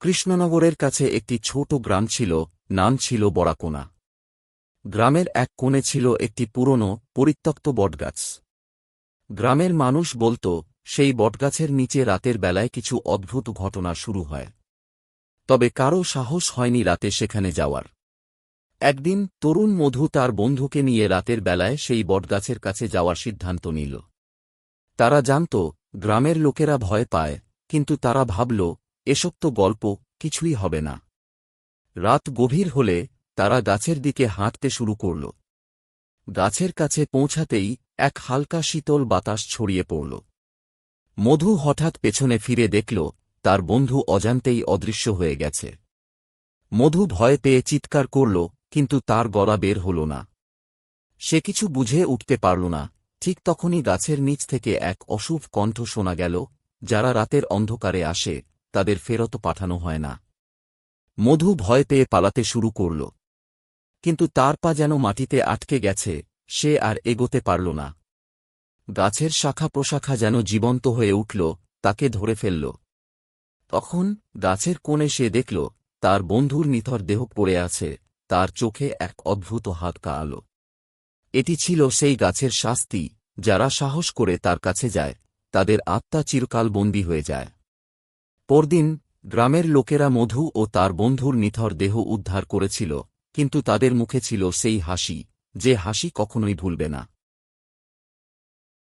কৃষ্ণনগরের কাছে একটি ছোট গ্রাম ছিল, নাম ছিল বড়াকোনা। গ্রামের এক কোণে ছিল একটি পুরনো পরিত্যক্ত বটগাছ। গ্রামের মানুষ বলত, সেই বটগাছের নিচে রাতের বেলায় কিছু অদ্ভুত ঘটনা শুরু হয়। তবে কারও সাহস হয়নি রাতে সেখানে যাওয়ার। একদিন তরুণ মধু তার বন্ধুকে নিয়ে রাতের বেলায় সেই বটগাছের কাছে যাওয়ার সিদ্ধান্ত নিল। তারা জানত গ্রামের লোকেরা ভয় পায়, কিন্তু তারা ভাবল, এসব তো গল্প, কিছুই হবে না। রাত গভীর হলে তারা গাছের দিকে হাঁটতে শুরু করল। গাছের কাছে পৌঁছাতেই এক হালকা শীতল বাতাস ছড়িয়ে পড়ল। মধু হঠাৎ পেছনে ফিরে দেখল তার বন্ধু অজান্তেই অদৃশ্য হয়ে গেছে। মধু ভয় পেয়ে চিৎকার করল, কিন্তু তার গলা বের হল না। সে কিছু বুঝে উঠতে পারল না। ঠিক তখনই গাছের নিচ থেকে এক অশুভ কণ্ঠ শোনা গেল, যারা রাতের অন্ধকারে আসে তাদের ফেরত পাঠানো হয় না। মধু ভয় পেয়ে পালাতে শুরু করল, কিন্তু তার পা যেন মাটিতে আটকে গেছে, সে আর এগোতে পারল না। গাছের শাখা প্রশাখা যেন জীবন্ত হয়ে উঠল, তাকে ধরে ফেলল। তখন গাছের কোণে সে দেখল তার বন্ধুর নিথর দেহ পড়ে আছে, তার চোখে এক অদ্ভুত হালকা আলো। এটি ছিল সেই গাছের শাস্তি, যারা সাহস করে তার কাছে যায় তাদের আত্মা চিরকাল বন্দী হয়ে যায়। পরদিন গ্রামের লোকেরা মধু ও তার বন্ধুর নিথর দেহ উদ্ধার করেছিল, কিন্তু তাদের মুখে ছিল সেই হাসি, যে হাসি কখনোই ভুলবে না।